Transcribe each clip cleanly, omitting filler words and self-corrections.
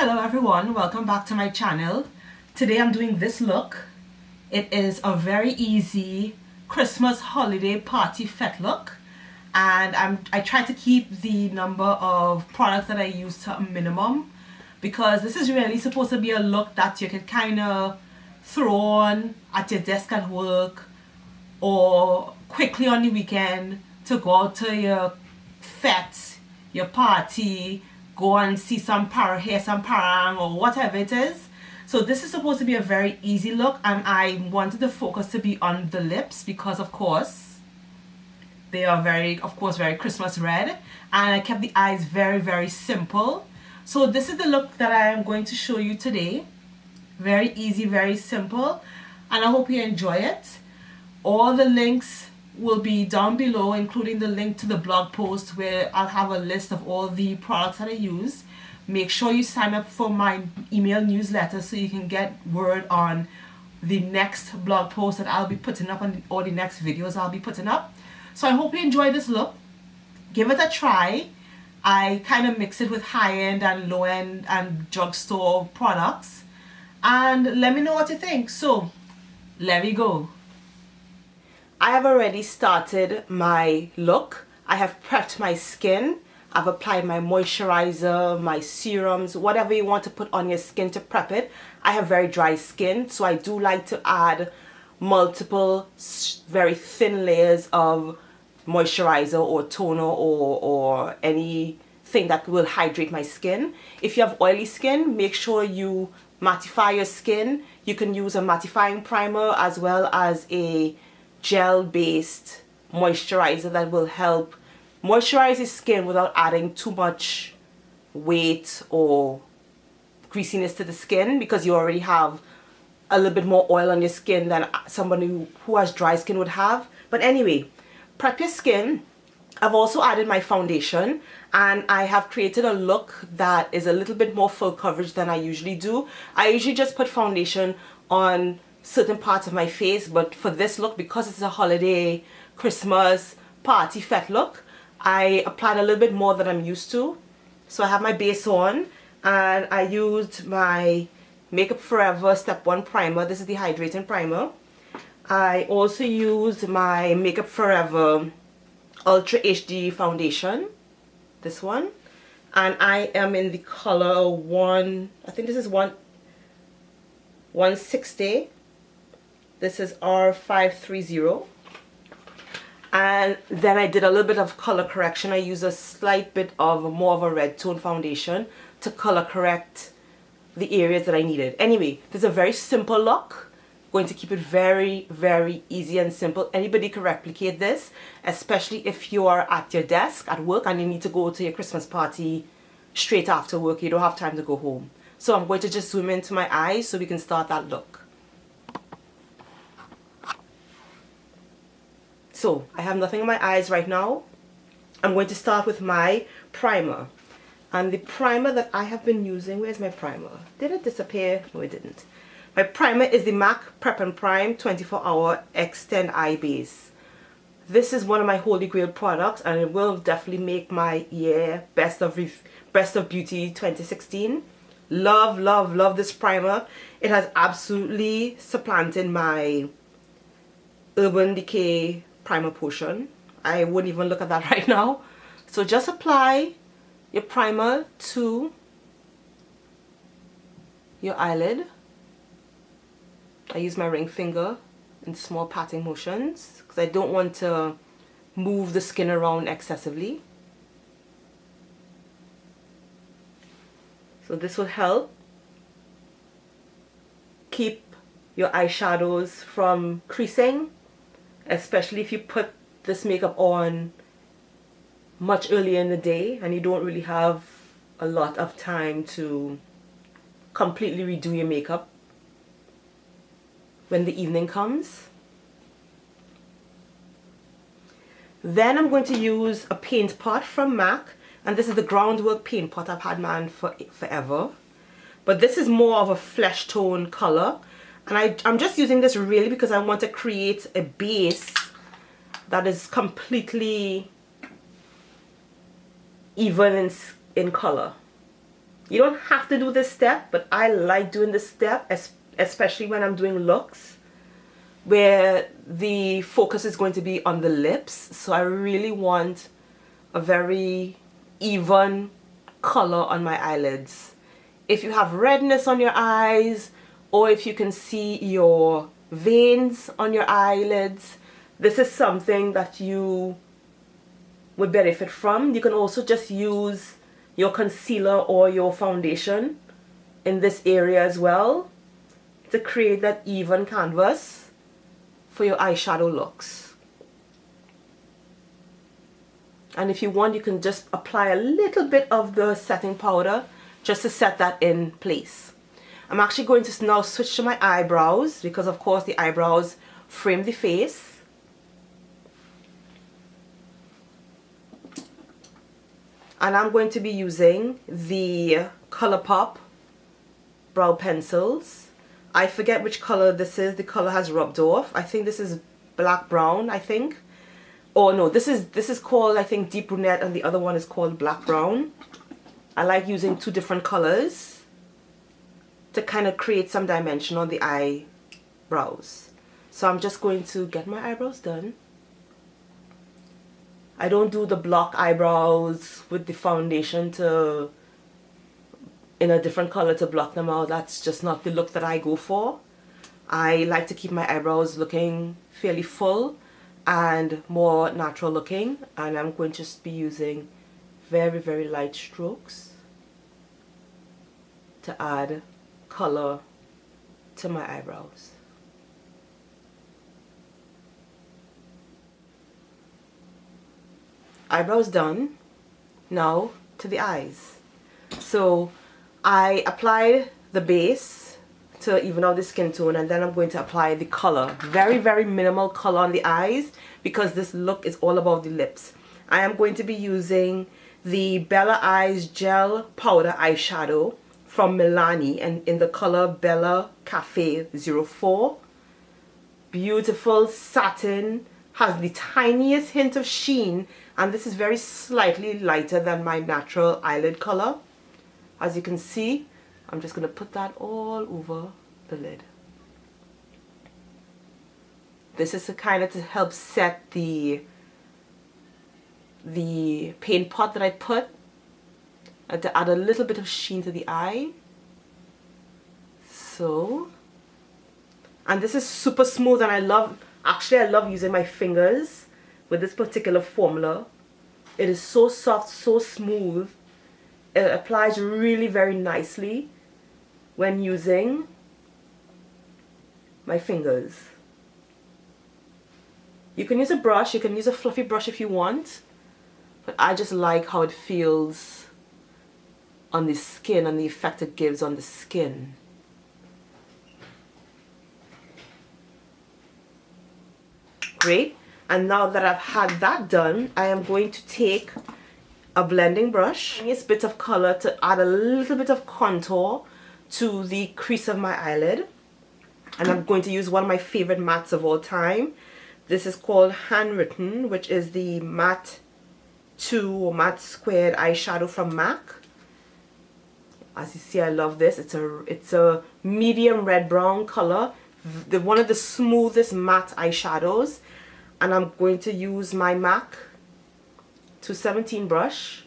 Hello everyone, welcome back to my channel. Today I'm doing this look. It is a very easy Christmas holiday party fete look, and I try to keep the number of products that I use to a minimum because this is really supposed to be a look that you can kind of throw on at your desk at work or quickly on the weekend to go out to your fete, your party, go and see some hear some parang or whatever it is. So this is supposed to be a very easy look, and I wanted the focus to be on the lips because of course they are very Christmas red, and I kept the eyes very simple. So this is the look that I am going to show you today. Very easy, very simple, and I hope you enjoy it. All the links will be down below, including the link to the blog post where I'll have a list of all the products that I use. Make sure you sign up for my email newsletter so you can get word on the next blog post that I'll be putting up or the next videos I'll be putting up. So I hope you enjoy this look. Give it a try. I kind of mix it with high-end and low-end and drugstore products, and let me know what you think. So let me go. I have already started my look. I have prepped my skin. I've applied my moisturizer, my serums, whatever you want to put on your skin to prep it. I have very dry skin, so I do like to add multiple very thin layers of moisturizer or toner or anything that will hydrate my skin. If you have oily skin, make sure you mattify your skin. You can use a mattifying primer as well as a gel-based moisturizer that will help moisturize your skin without adding too much weight or greasiness to the skin, because you already have a little bit more oil on your skin than somebody who has dry skin would have. But anyway, prep your skin. I've also added my foundation, and I have created a look that is a little bit more full coverage than I usually do. I usually just put foundation on certain parts of my face, but for this look, because it's a holiday Christmas party fete look, I applied a little bit more than I'm used to. So I have my base on, and I used my Makeup Forever Step 1 primer. This is the hydrating primer. I also used my Makeup Forever Ultra HD foundation, this one, and I am in the color I think this is 160. This is R530. And then I did a little bit of color correction. I used a slight bit of more of a red tone foundation to color correct the areas that I needed. Anyway, this is a very simple look. Going to keep it very easy and simple. Anybody can replicate this, especially if you are at your desk at work and you need to go to your Christmas party straight after work. You don't have time to go home. So I'm going to just zoom into my eyes so we can start that look. So I have nothing in my eyes right now. I'm going to start with my primer. And the primer that I have been using, where's my primer? Did it disappear? No, it didn't. My primer is the MAC Prep and Prime 24-Hour Extend Eye Base. This is one of my holy grail products, and it will definitely make my year Best of Beauty 2016. Love this primer. It has absolutely supplanted my Urban Decay primer potion. I wouldn't even look at that right now. So just apply your primer to your eyelid. I use my ring finger in small patting motions because I don't want to move the skin around excessively. So this will help keep your eyeshadows from creasing, especially if you put this makeup on much earlier in the day and you don't really have a lot of time to completely redo your makeup when the evening comes. Then I'm going to use a paint pot from MAC, and this is the Groundwork paint pot. I've had mine for forever, but this is more of a flesh tone color, and I'm just using this really because I want to create a base that is completely even in color. You don't have to do this step, but I like doing this step, especially when I'm doing looks where the focus is going to be on the lips. So I really want a very even color on my eyelids. If you have redness on your eyes, or if you can see your veins on your eyelids, this is something that you would benefit from. You can also just use your concealer or your foundation in this area as well to create that even canvas for your eyeshadow looks. And if you want, you can just apply a little bit of the setting powder just to set that in place. I'm actually going to now switch to my eyebrows because of course the eyebrows frame the face. And I'm going to be using the ColourPop brow pencils. I forget which color this is. The color has rubbed off. I think this is black brown, I think. Oh no, this is called, I think, deep brunette, and the other one is called black brown. I like using two different colors to kind of create some dimension on the eyebrows. So I'm just going to get my eyebrows done. I don't do the block eyebrows with the foundation in a different color to block them out. That's just not the look that I go for. I like to keep my eyebrows looking fairly full and more natural looking, and I'm going to just be using very, very light strokes to add color to my eyebrows. Eyebrows done. Now to the eyes. So I applied the base to even out the skin tone, and then I'm going to apply the color. Very, very minimal color on the eyes because this look is all about the lips. I am going to be using the Bella Eyes Gel Powder Eyeshadow from Milani, and in the color Bella Cafe 04. Beautiful satin, has the tiniest hint of sheen, and this is very slightly lighter than my natural eyelid color. As you can see, I'm just going to put that all over the lid. This is to kind of to help set the paint pot that I put, and to add a little bit of sheen to the eye. So, and this is super smooth, and I love using my fingers with this particular formula. It is so soft, so smooth. It applies really very nicely when using my fingers. You can use a brush, you can use a fluffy brush if you want, but I just like how it feels on the skin and the effect it gives on the skin. Great. And now that I've had that done, I am going to take a blending brush, a bit of color to add a little bit of contour to the crease of my eyelid. And I'm going to use one of my favorite mattes of all time. This is called Handwritten, which is the matte 2 or matte squared eyeshadow from MAC. As you see, I love this. It's a medium red brown color, one of the smoothest matte eyeshadows. And I'm going to use my MAC 217 brush.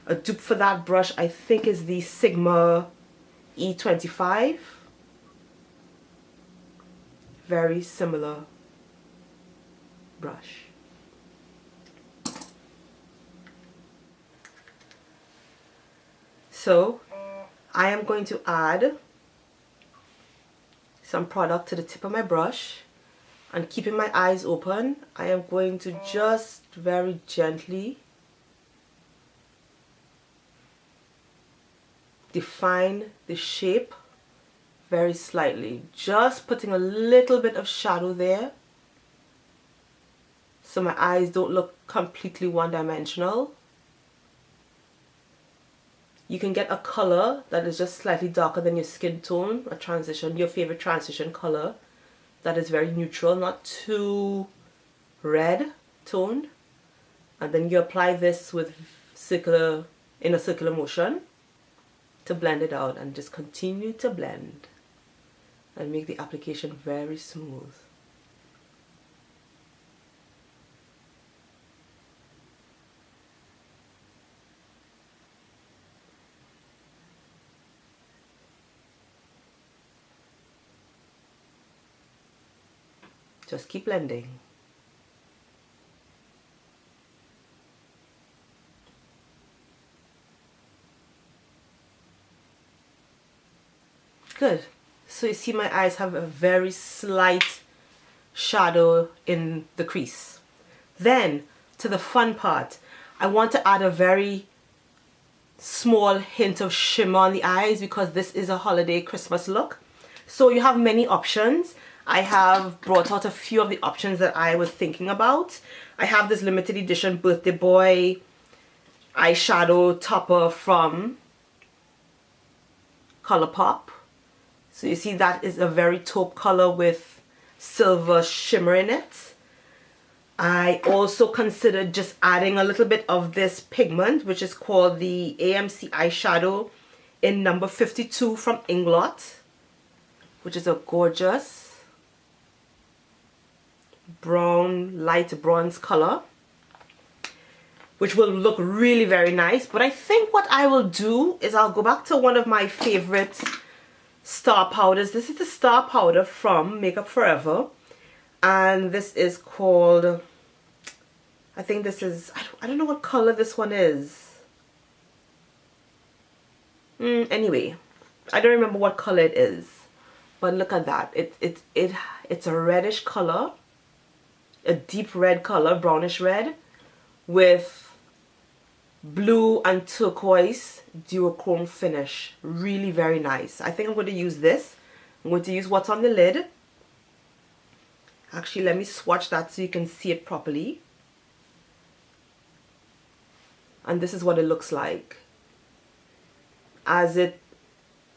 A dupe for that brush I think is the Sigma E25. Very similar brush. So I am going to add some product to the tip of my brush, and keeping my eyes open, I am going to just very gently define the shape very slightly, just putting a little bit of shadow there so my eyes don't look completely one-dimensional. You can get a color that is just slightly darker than your skin tone, a transition, your favorite transition color that is very neutral, not too red toned, and then you apply this with in a circular motion. to blend it out, and just continue to blend and make the application very smooth. Just keep blending. Good. So you see my eyes have a very slight shadow in the crease. Then to the fun part, I want to add a very small hint of shimmer on the eyes because this is a holiday Christmas look. So you have many options. I have brought out a few of the options that I was thinking about. I have this limited edition Birthday Boy eyeshadow topper from Colourpop. So you see that is a very taupe color with silver shimmer in it. I also considered just adding a little bit of this pigment, which is called the AMC eyeshadow in number 52 from Inglot, which is a gorgeous brown, light bronze color, which will look really very nice. But I think what I will do is I'll go back to one of my favorite star powders. This is the star powder from Makeup Forever, and this is called, I think this is, I don't know what color this one is. Anyway, I don't remember what color it is, but look at that. It's a reddish color, a deep red color, brownish red, with blue and turquoise duochrome finish. Really very nice. I think I'm going to use this. I'm going to use what's on the lid. Actually, let me swatch that so you can see it properly. And this is what it looks like. As the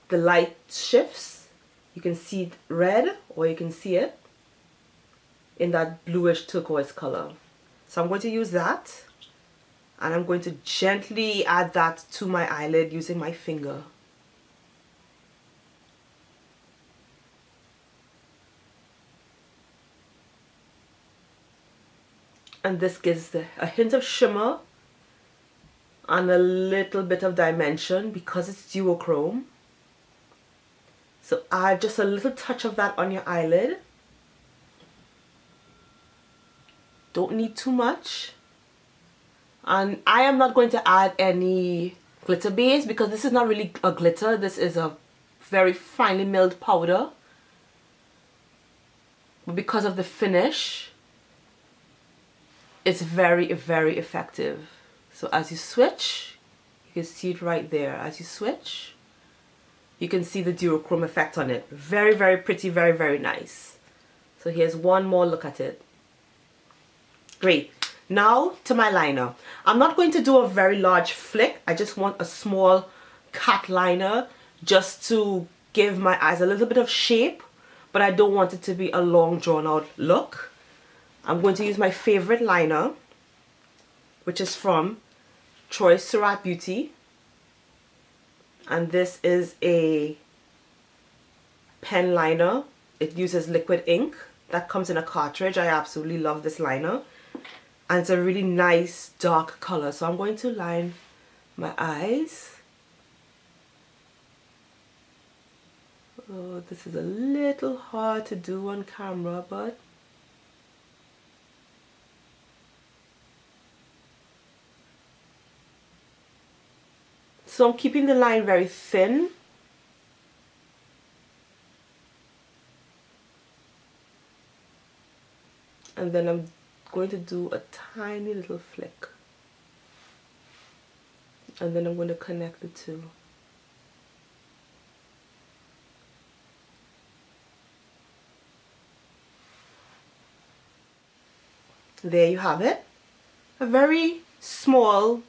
light shifts, you can see it red, or you can see it in that bluish turquoise color. So I'm going to use that, and I'm going to gently add that to my eyelid using my finger. And this gives a hint of shimmer and a little bit of dimension because it's duochrome. So add just a little touch of that on your eyelid. Don't need too much. And I am not going to add any glitter base because this is not really a glitter. This is a very finely milled powder. But because of the finish, it's very, very effective. So as you switch, you can see it right there. As you switch, you can see the duochrome effect on it. Very, very pretty, very, very nice. So here's one more look at it. Great. Now to my liner. I'm not going to do a very large flick. I just want a small cat liner just to give my eyes a little bit of shape, but I don't want it to be a long drawn out look. I'm going to use my favorite liner, which is from Troy Surratt Beauty, and this is a pen liner. It uses liquid ink that comes in a cartridge. I absolutely love this liner, and it's a really nice dark color. So I'm going to line my eyes. Oh, this is a little hard to do on camera, but so I'm keeping the line very thin. And then I'm going to do a tiny little flick. And then I'm going to connect the two. There you have it. A very small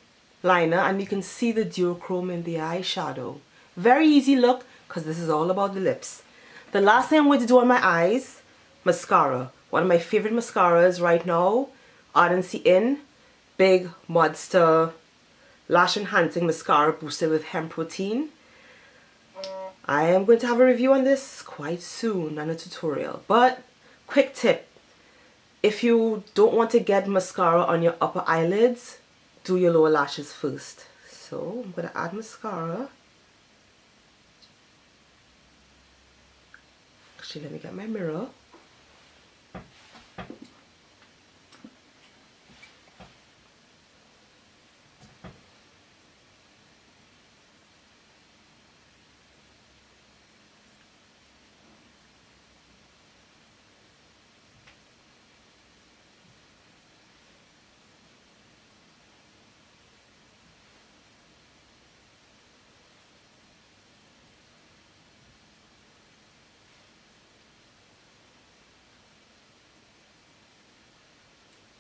liner, and you can see the duochrome in the eyeshadow. Very easy look because this is all about the lips. The last thing I'm going to do on my eyes, mascara. One of my favorite mascaras right now, Ardency In Big Monster Lash Enhancing Mascara Boosted with Hemp Protein. I am going to have a review on this quite soon and a tutorial. But quick tip, if you don't want to get mascara on your upper eyelids, do your lower lashes first. So I'm going to add mascara. Actually, let me get my mirror.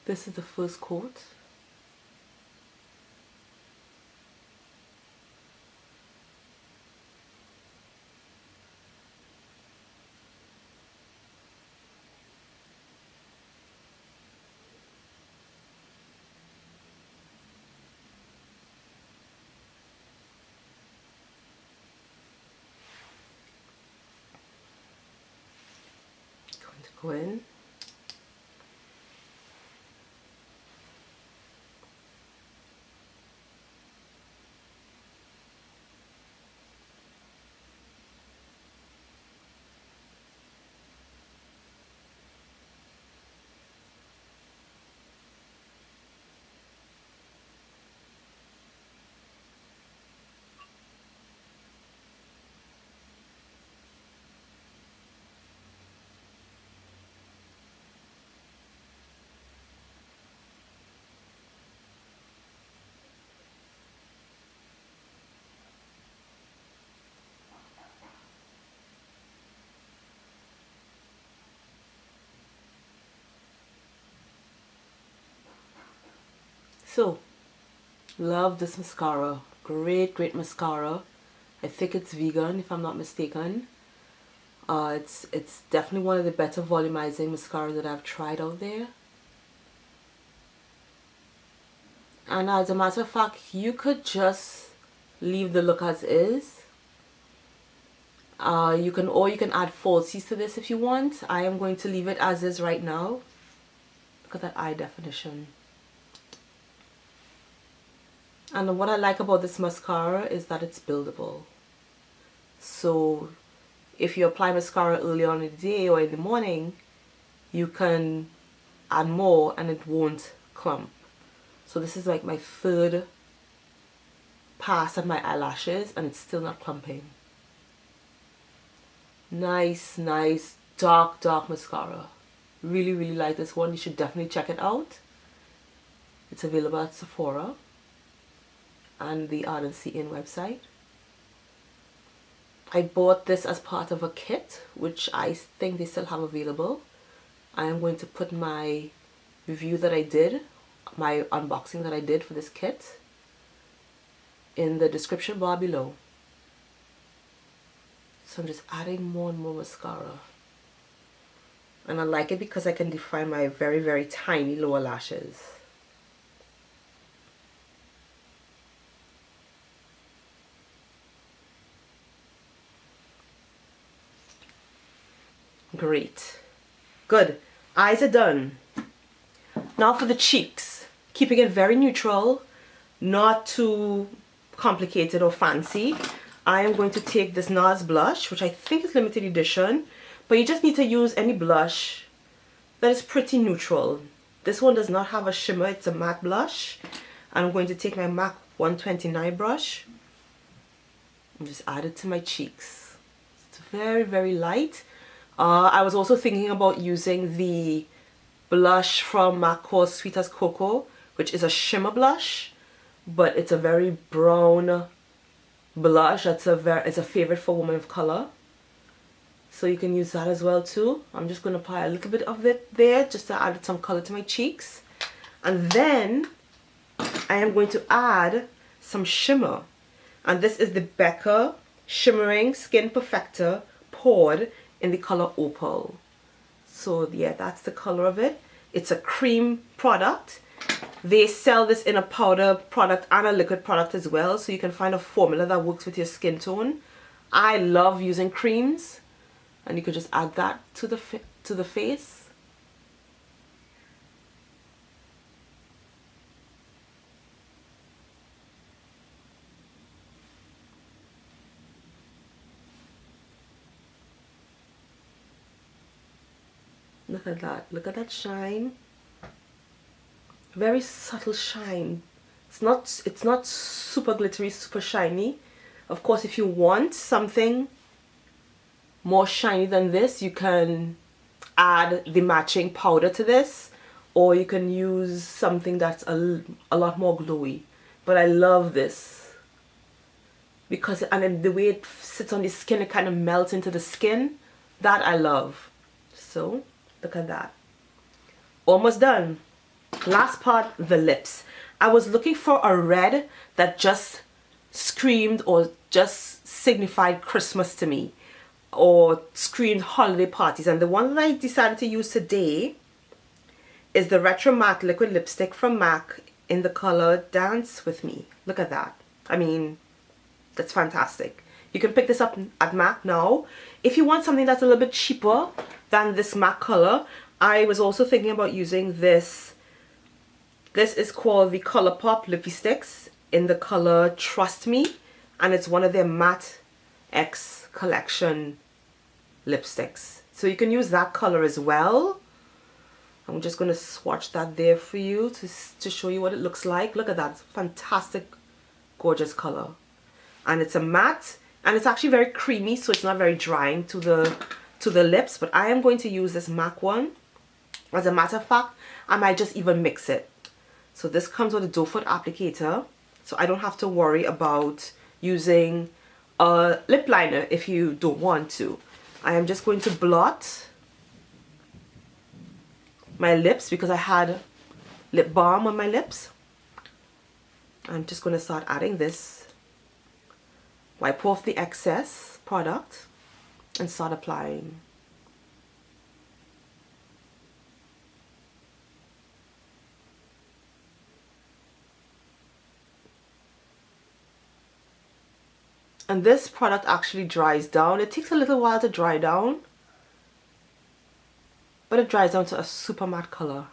This is the first coat. Going to go in. So, love this mascara. Great mascara. I think it's vegan if I'm not mistaken. It's definitely one of the better volumizing mascaras that I've tried out there. And as a matter of fact, you could just leave the look as is. You can add falsies to this if you want. I am going to leave it as is right now. Look at that eye definition. And what I like about this mascara is that it's buildable. So if you apply mascara early on in the day or in the morning, you can add more and it won't clump. So this is like my third pass at my eyelashes and it's still not clumping. Nice dark mascara. Really like this one. You should definitely check it out. It's available at Sephora and the Ardent In website. I bought this as part of a kit, which I think they still have available. I am going to put my review that I did, my unboxing that I did for this kit, in the description bar below. So I'm just adding more and more mascara. And I like it because I can define my very tiny lower lashes. Great. Good. Eyes are done. Now for the cheeks. Keeping it very neutral, not too complicated or fancy. I am going to take this NARS blush, which I think is limited edition, but you just need to use any blush that is pretty neutral. This one does not have a shimmer, it's a matte blush. And I'm going to take my MAC 129 brush and just add it to my cheeks. It's very light. I was also thinking about using the blush from MAC called Sweet as Cocoa, which is a shimmer blush, but it's a very brown blush. It's a favorite for women of color. So you can use that as well too. I'm just going to apply a little bit of it there just to add some color to my cheeks. And then I am going to add some shimmer. And this is the Becca Shimmering Skin Perfector Poured in the color Opal. So yeah, that's the color of it. It's a cream product. They sell this in a powder product and a liquid product as well, so you can find a formula that works with your skin tone. I love using creams, and you could just add that to the face. Look at that. Look at that shine. Very subtle shine. It's not super glittery, super shiny. Of course, if you want something more shiny than this, you can add the matching powder to this, or you can use something that's a lot more glowy. But I love this because, and then the way it sits on the skin, it kind of melts into the skin. That I love. So look at that. Almost done. Last part, the lips. I was looking for a red that just screamed or just signified Christmas to me, or screamed holiday parties, and the one that I decided to use today is the Retro Matte Liquid Lipstick from MAC in the color Dance With Me. Look at that. I mean, that's fantastic. You can pick this up at MAC now. If you want something that's a little bit cheaper than this MAC color, I was also thinking about using this. This is called the ColourPop Lippy Sticks in the color Trust Me, and it's one of their Matte X collection lipsticks. So you can use that color as well. I'm just going to swatch that there for you to show you what it looks like. Look at that. Fantastic, gorgeous color. And it's a matte, and it's actually very creamy, so it's not very drying to the lips. But I am going to use this MAC one. As a matter of fact, I might just even mix it. So this comes with a doe foot applicator, so I don't have to worry about using a lip liner if you don't want to. I am just going to blot my lips because I had lip balm on my lips. I'm just going to start adding this. Wipe off the excess product and start applying. And this product actually dries down. It takes a little while to dry down, but it dries down to a super matte color.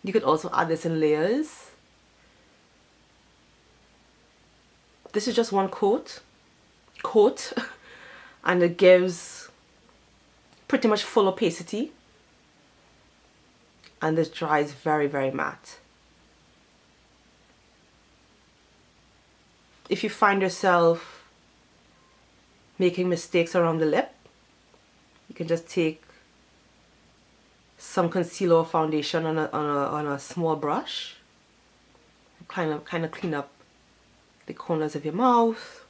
You could also add this in layers. This is just one coat, and it gives pretty much full opacity, and this dries very, very matte. If you find yourself making mistakes around the lip, you can just take some concealer or foundation on a small brush, kind of clean up the corners of your mouth.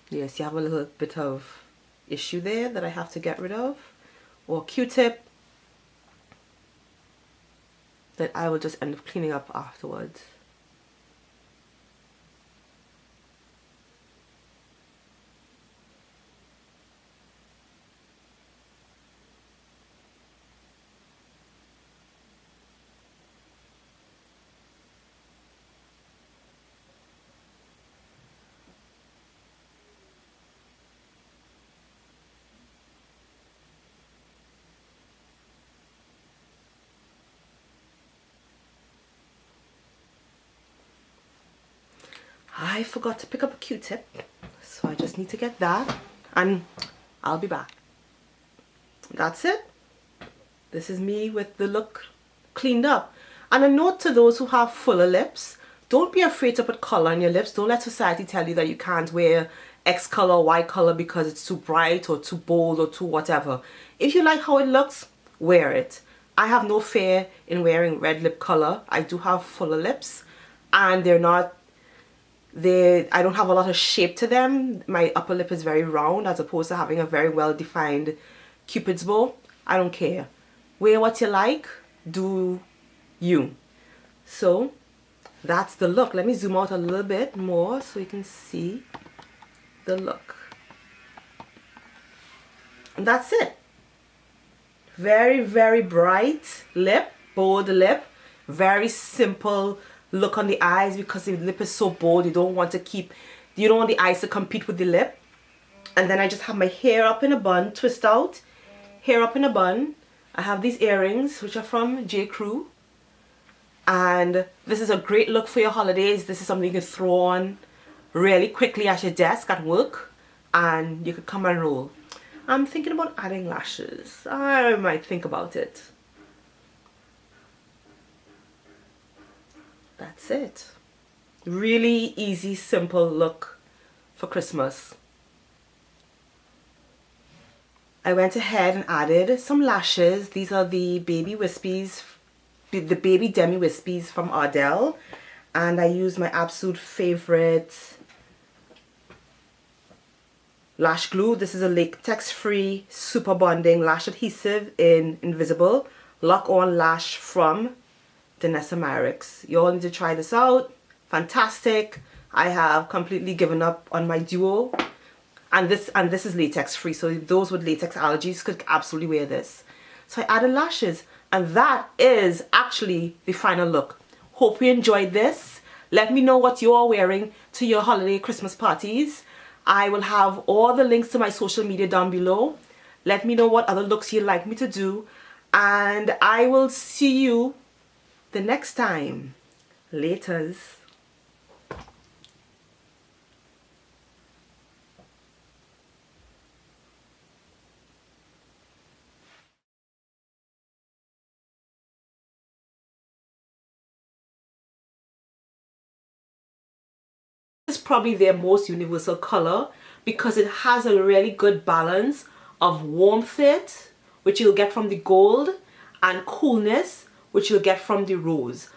Yes, you have a little bit of issue there that I have to get rid of, or Q-tip that I will just end up cleaning up afterwards. I forgot to pick up a Q-tip, so I just need to get that, and I'll be back. That's it. This is me with the look cleaned up. And a note to those who have fuller lips, don't be afraid to put color on your lips. Don't let society tell you that you can't wear X color or Y color because it's too bright or too bold or too whatever. If you like how it looks, wear it. I have no fear in wearing red lip color. I do have fuller lips, and I don't have a lot of shape to them. My upper lip is very round as opposed to having a very well defined Cupid's bow. I don't care. Wear what you like, do you. So that's the look. Let me zoom out a little bit more so you can see the look. And that's it. Very, very bright lip, bold lip. Very simple look on the eyes because the lip is so bold. You don't want the eyes to compete with the lip. And then I just have my hair up in a bun, twist out, hair up in a bun. I have these earrings, which are from J. Crew. And this is a great look for your holidays. This is something you can throw on really quickly at your desk at work, and you could come and roll. I'm thinking about adding lashes. I might think about it. That's it. Really easy, simple look for Christmas. I went ahead and added some lashes. These are the baby wispies, the baby demi wispies from Ardell, and I used my absolute favorite lash glue. This is a latex free super bonding lash adhesive in Invisible Lock On Lash from Danessa Myricks. You all need to try this out. Fantastic. I have completely given up on my duo, and this is latex free, so those with latex allergies could absolutely wear this. So I added lashes, and that is actually the final look. Hope you enjoyed this. Let me know what you're wearing to your holiday Christmas parties. I will have all the links to my social media down below. Let me know what other looks you'd like me to do, and I will see you the next time. Laters. Is probably their most universal color because it has a really good balance of warmth, which you'll get from the gold, and coolness, which you'll get from the rose.